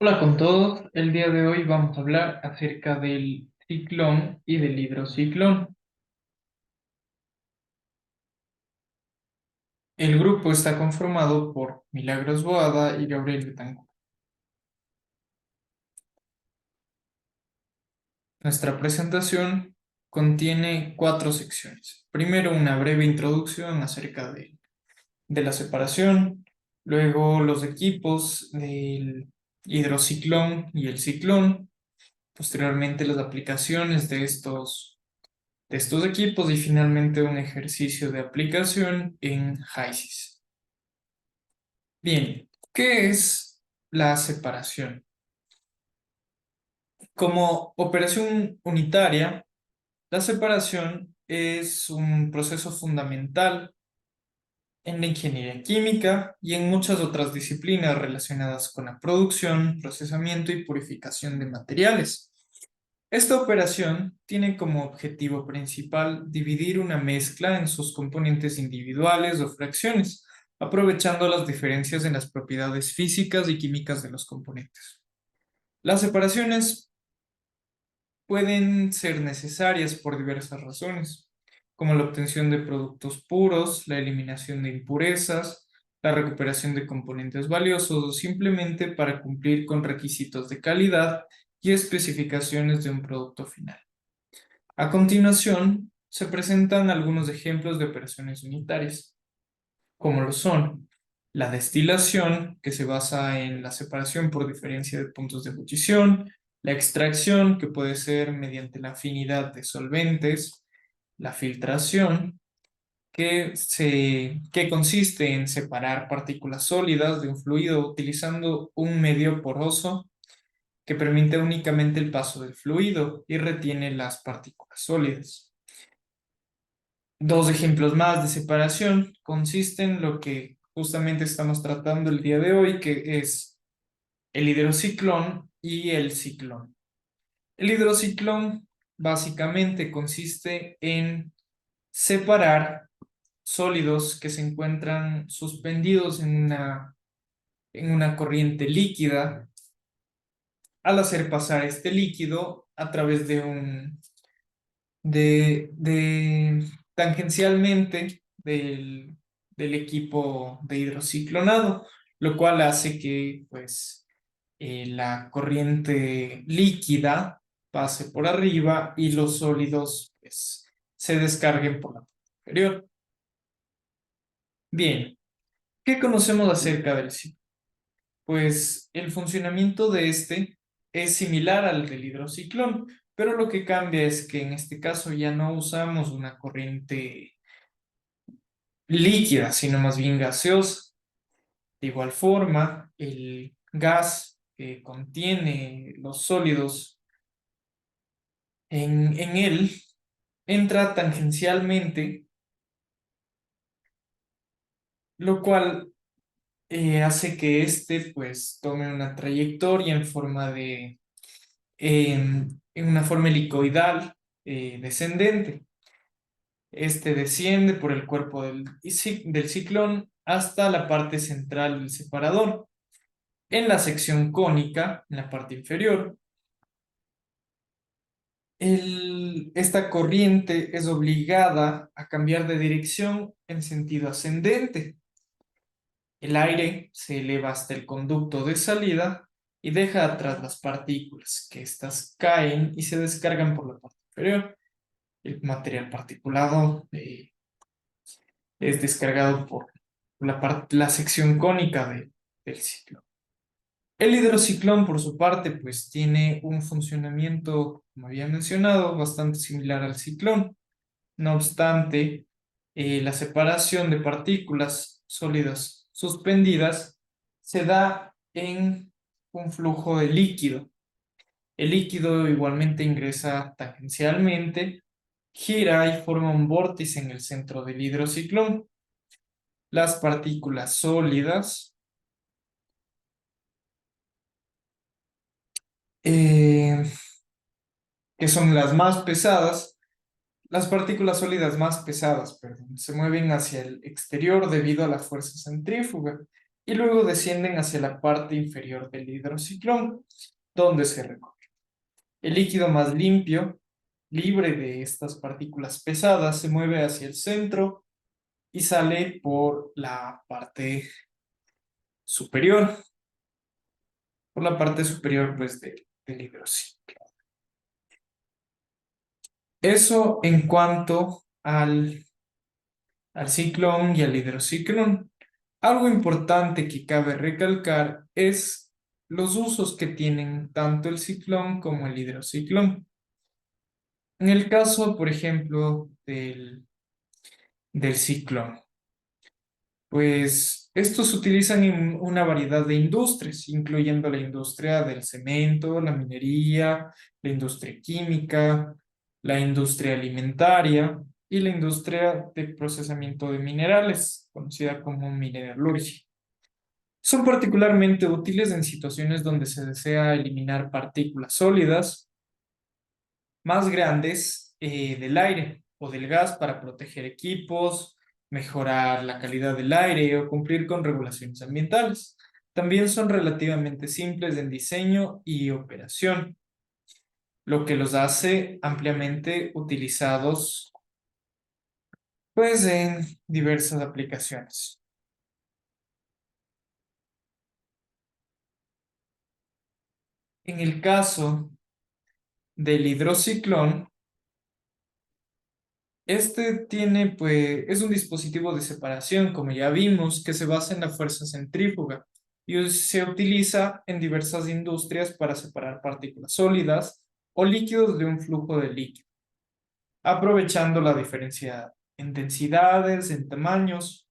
Hola con todos, el día de hoy vamos a hablar acerca del ciclón y del hidrociclón. El grupo está conformado por Milagros Boada y Gabriel Betancourt. Nuestra presentación contiene 4 secciones. Primero, una breve introducción acerca de la separación, luego los equipos del hidrociclón y el ciclón, posteriormente las aplicaciones de estos equipos y finalmente un ejercicio de aplicación en HYSYS. Bien, ¿qué es la separación? Como operación unitaria, la separación es un proceso fundamental en la ingeniería química y en muchas otras disciplinas relacionadas con la producción, procesamiento y purificación de materiales. Esta operación tiene como objetivo principal dividir una mezcla en sus componentes individuales o fracciones, aprovechando las diferencias en las propiedades físicas y químicas de los componentes. Las separaciones pueden ser necesarias por diversas razones, como la obtención de productos puros, la eliminación de impurezas, la recuperación de componentes valiosos o simplemente para cumplir con requisitos de calidad y especificaciones de un producto final. A continuación, se presentan algunos ejemplos de operaciones unitarias, como lo son la destilación, que se basa en la separación por diferencia de puntos de ebullición, la extracción, que puede ser mediante la afinidad de solventes, la filtración, que consiste en separar partículas sólidas de un fluido utilizando un medio poroso que permite únicamente el paso del fluido y retiene las partículas sólidas. Dos ejemplos más de separación consisten en lo que justamente estamos tratando el día de hoy, que es el hidrociclón y el ciclón. El hidrociclón básicamente consiste en separar sólidos que se encuentran suspendidos en una corriente líquida al hacer pasar este líquido a través de tangencialmente del equipo de hidrociclonado, lo cual hace que pues la corriente líquida pase por arriba y los sólidos pues, se descarguen por la parte inferior. Bien, ¿qué conocemos acerca del ciclo? Pues el funcionamiento de este es similar al del hidrociclón, pero lo que cambia es que en este caso ya no usamos una corriente líquida, sino más bien gaseosa. De igual forma, el gas que contiene los sólidos en él entra tangencialmente, lo cual hace que éste pues tome una trayectoria en forma en una forma helicoidal descendente. Este desciende por el cuerpo del ciclón hasta la parte central del separador. En la sección cónica, en la parte inferior, esta corriente es obligada a cambiar de dirección en sentido ascendente. El aire se eleva hasta el conducto de salida y deja atrás las partículas, que éstas caen y se descargan por la parte inferior. El material particulado es descargado por la sección cónica del ciclo. El hidrociclón, por su parte, pues tiene un funcionamiento, como había mencionado, bastante similar al ciclón. No obstante, la separación de partículas sólidas suspendidas se da en un flujo de líquido. El líquido igualmente ingresa tangencialmente, gira y forma un vórtice en el centro del hidrociclón. Las partículas sólidas eh, que son las más pesadas, las partículas sólidas más pesadas, perdón, se mueven hacia el exterior debido a la fuerza centrífuga. y luego descienden hacia la parte inferior del hidrociclón, donde se recoge. El líquido más limpio, libre de estas partículas pesadas, se mueve hacia el centro y sale por la parte superior, pues del hidrociclo. Eso en cuanto al ciclón y al hidrociclón. Algo importante que cabe recalcar es los usos que tienen tanto el ciclón como el hidrociclón. En el caso, por ejemplo, del ciclón, pues estos se utilizan en una variedad de industrias, incluyendo la industria del cemento, la minería, la industria química, la industria alimentaria y la industria de procesamiento de minerales, conocida como mineralurgia. Son particularmente útiles en situaciones donde se desea eliminar partículas sólidas más grandes del aire o del gas para proteger equipos, mejorar la calidad del aire o cumplir con regulaciones ambientales. También son relativamente simples en diseño y operación, lo que los hace ampliamente utilizados pues en diversas aplicaciones. En el caso del hidrociclón, este tiene, pues, es un dispositivo de separación, como ya vimos, que se basa en la fuerza centrífuga y se utiliza en diversas industrias para separar partículas sólidas o líquidos de un flujo de líquido, aprovechando la diferencia en densidades, en tamaños,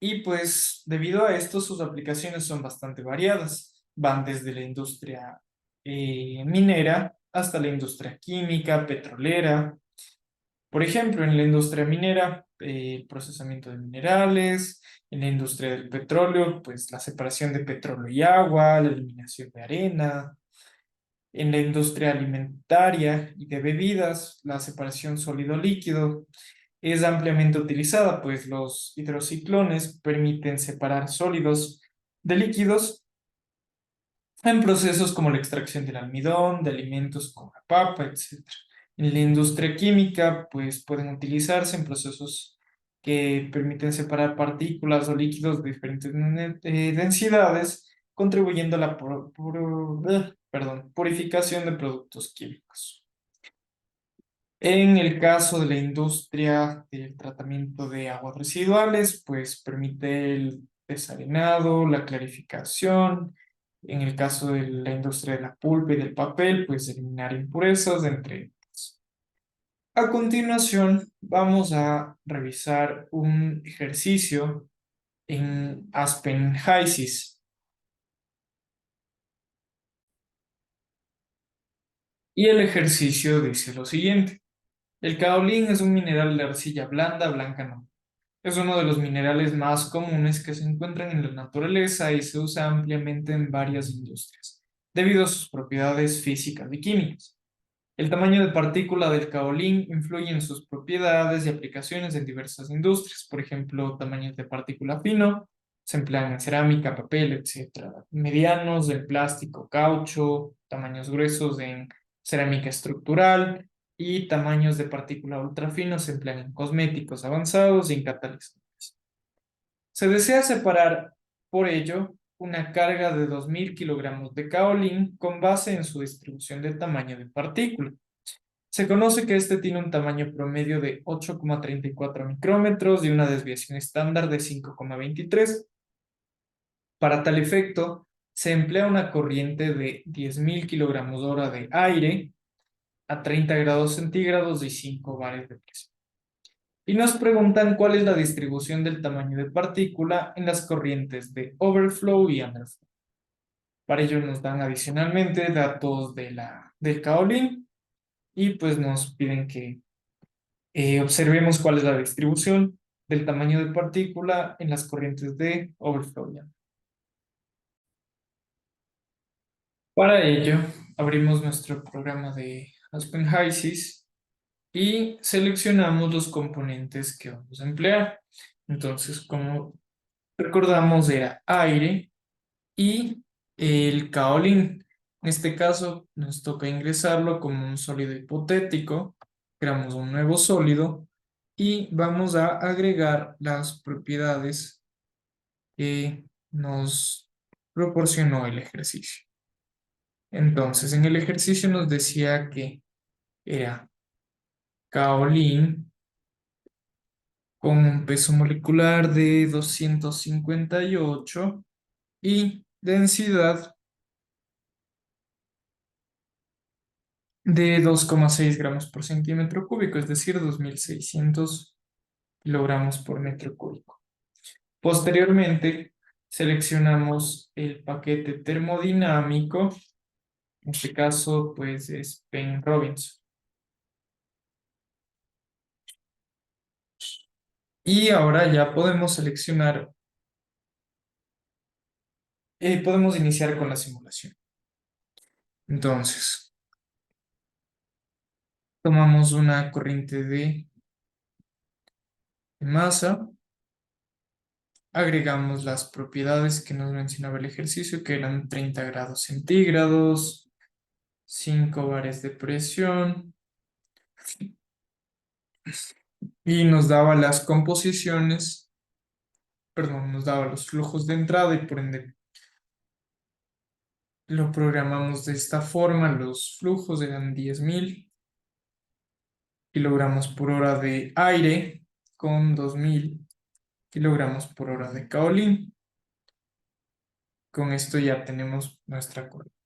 y pues debido a esto sus aplicaciones son bastante variadas. Van desde la industria minera hasta la industria química, petrolera. Por ejemplo, en la industria minera, procesamiento de minerales, en la industria del petróleo, pues la separación de petróleo y agua, la eliminación de arena, en la industria alimentaria y de bebidas, la separación sólido-líquido es ampliamente utilizada, pues los hidrociclones permiten separar sólidos de líquidos en procesos como la extracción del almidón, de alimentos como la papa, etc. En la industria química, pues pueden utilizarse en procesos que permiten separar partículas o líquidos de diferentes densidades, contribuyendo a la purificación de productos químicos. En el caso de la industria del tratamiento de aguas residuales, pues permite el desarenado, la clarificación. En el caso de la industria de la pulpa y del papel, pues eliminar impurezas, entre otras. A continuación, vamos a revisar un ejercicio en Aspen HYSYS. Y el ejercicio dice lo siguiente. El caolín es un mineral de arcilla blanda, blanca no. Es uno de los minerales más comunes que se encuentran en la naturaleza y se usa ampliamente en varias industrias, debido a sus propiedades físicas y químicas. El tamaño de partícula del caolín influye en sus propiedades y aplicaciones en diversas industrias. Por ejemplo, tamaños de partícula fino se emplean en cerámica, papel, etc. Medianos en plástico, caucho, tamaños gruesos en cerámica estructural y tamaños de partícula ultrafino se emplean en cosméticos avanzados y en catalizadores. Se desea separar, por ello, una carga de 2000 kilogramos de caolín con base en su distribución de tamaño de partícula. Se conoce que este tiene un tamaño promedio de 8,34 micrómetros y una desviación estándar de 5,23. Para tal efecto, se emplea una corriente de 10.000 kilogramos hora de aire a 30 grados centígrados y 5 bares de presión. Y nos preguntan cuál es la distribución del tamaño de partícula en las corrientes de overflow y underflow. Para ello nos dan adicionalmente datos del kaolin y pues nos piden que observemos cuál es la distribución del tamaño de partícula en las corrientes de overflow y underflow. Para ello, abrimos nuestro programa de Aspen HYSYS y seleccionamos los componentes que vamos a emplear. Entonces, como recordamos era aire y el kaolin. En este caso nos toca ingresarlo como un sólido hipotético, creamos un nuevo sólido y vamos a agregar las propiedades que nos proporcionó el ejercicio. Entonces, en el ejercicio nos decía que era kaolin con un peso molecular de 258 y densidad de 2,6 gramos por centímetro cúbico, es decir, 2.600 kilogramos por metro cúbico. Posteriormente, seleccionamos el paquete termodinámico, en este caso, pues es Penn-Robinson. Y ahora ya podemos seleccionar, podemos iniciar con la simulación. Entonces, tomamos una corriente de masa, agregamos las propiedades que nos mencionaba el ejercicio, que eran 30 grados centígrados, 5 bares de presión, y nos daba las composiciones, perdón, nos daba los flujos de entrada y por ende lo programamos de esta forma. Los flujos eran 10.000 kilogramos por hora de aire con 2.000 kilogramos por hora de kaolin. Con esto ya tenemos nuestra corriente.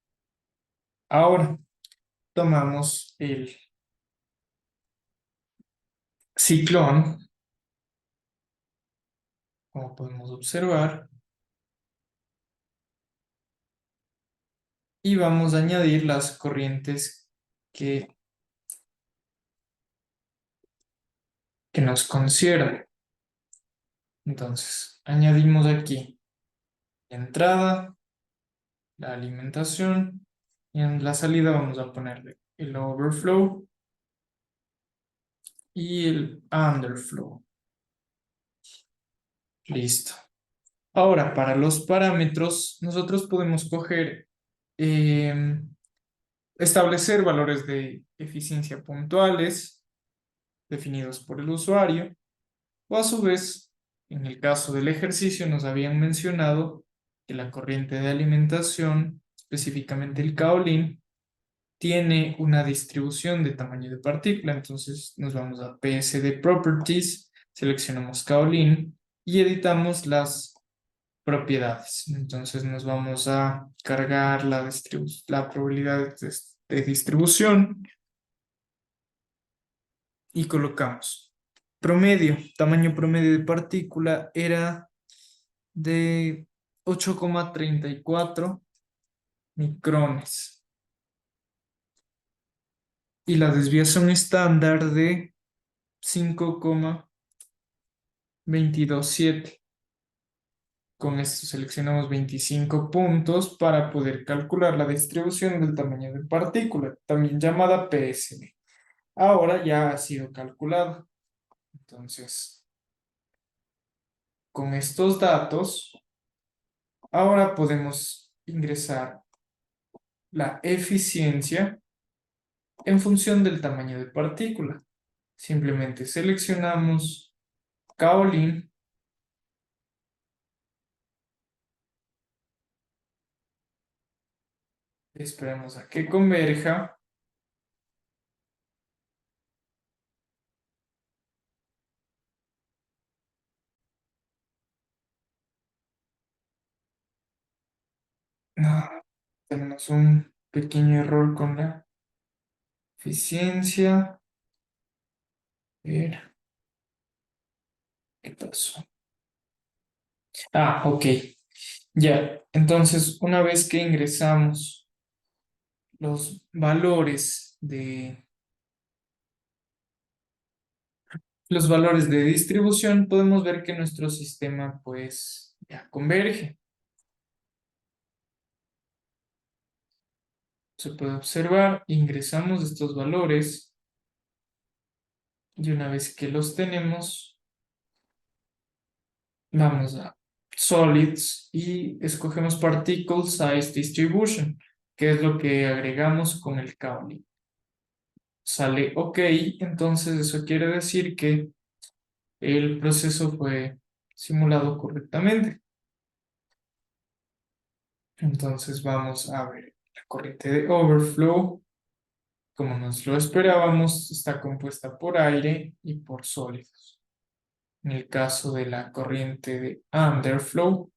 Ahora tomamos el ciclón, como podemos observar, y vamos a añadir las corrientes que nos conciernen. Entonces, añadimos aquí la entrada, la alimentación, y en la salida vamos a ponerle el overflow y el underflow. Listo. Ahora, para los parámetros, nosotros podemos establecer valores de eficiencia puntuales definidos por el usuario, o a su vez, en el caso del ejercicio, nos habían mencionado que la corriente de alimentación, específicamente el kaolin, tiene una distribución de tamaño de partícula. Entonces nos vamos a PSD Properties, seleccionamos kaolin y editamos las propiedades. Entonces nos vamos a cargar la probabilidad de distribución y colocamos promedio, tamaño promedio de partícula era de 8,34 micrones y la desviación estándar de 5,227. Con esto seleccionamos 25 puntos para poder calcular la distribución del tamaño de partícula, también llamada PSM. Ahora ya ha sido calculado. Entonces, con estos datos, ahora podemos ingresar la eficiencia en función del tamaño de partícula. Simplemente seleccionamos kaolin, esperamos a que converja. No, tenemos un pequeño error con la eficiencia. A ver, ¿qué pasó? Ah, ok. Ya. Entonces, una vez que ingresamos los valores de distribución, podemos ver que nuestro sistema pues ya converge. Se puede observar, ingresamos estos valores y una vez que los tenemos, vamos a solids y escogemos particle size distribution, que es lo que agregamos con el cowling. Sale OK, entonces eso quiere decir que el proceso fue simulado correctamente. Entonces vamos a ver la corriente de overflow. Como nos lo esperábamos, está compuesta por aire y por sólidos. En el caso de la corriente de underflow,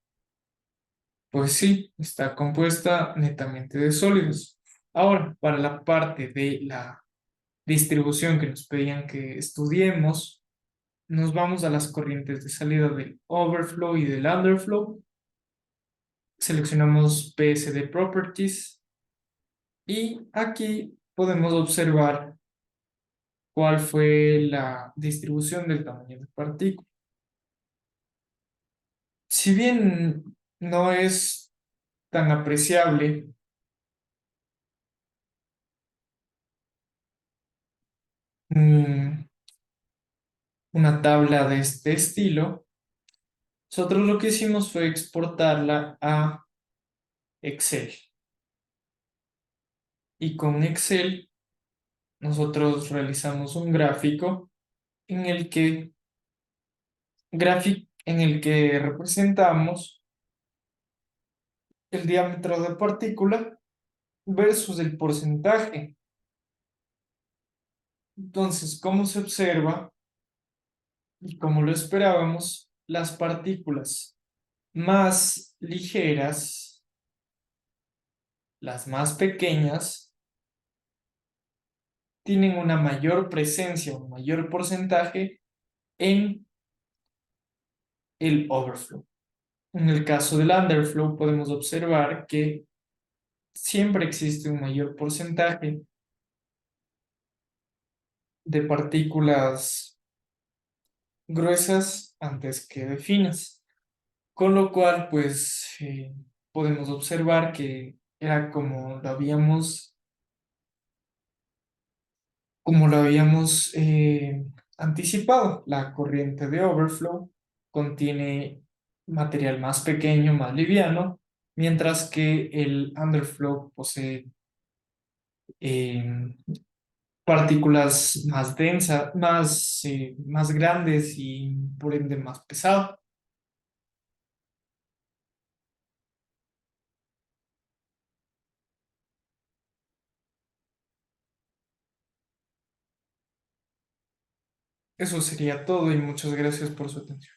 pues sí, está compuesta netamente de sólidos. Ahora, para la parte de la distribución que nos pedían que estudiemos, nos vamos a las corrientes de salida del overflow y del underflow. Seleccionamos PSD Properties y aquí podemos observar cuál fue la distribución del tamaño de partícula. Si bien no es tan apreciable una tabla de este estilo, nosotros lo que hicimos fue exportarla a Excel. Y con Excel nosotros realizamos un gráfico en el que, representamos el diámetro de partícula versus el porcentaje. Entonces, como se observa y como lo esperábamos, las partículas más ligeras, las más pequeñas, tienen una mayor presencia, un mayor porcentaje en el overflow. En el caso del underflow podemos observar que siempre existe un mayor porcentaje de partículas gruesas antes que de finas, con lo cual pues podemos observar que era como lo habíamos anticipado. La corriente de overflow contiene material más pequeño, más liviano, mientras que el underflow posee eh, partículas más densas, más grandes y por ende más pesado. Eso sería todo y muchas gracias por su atención.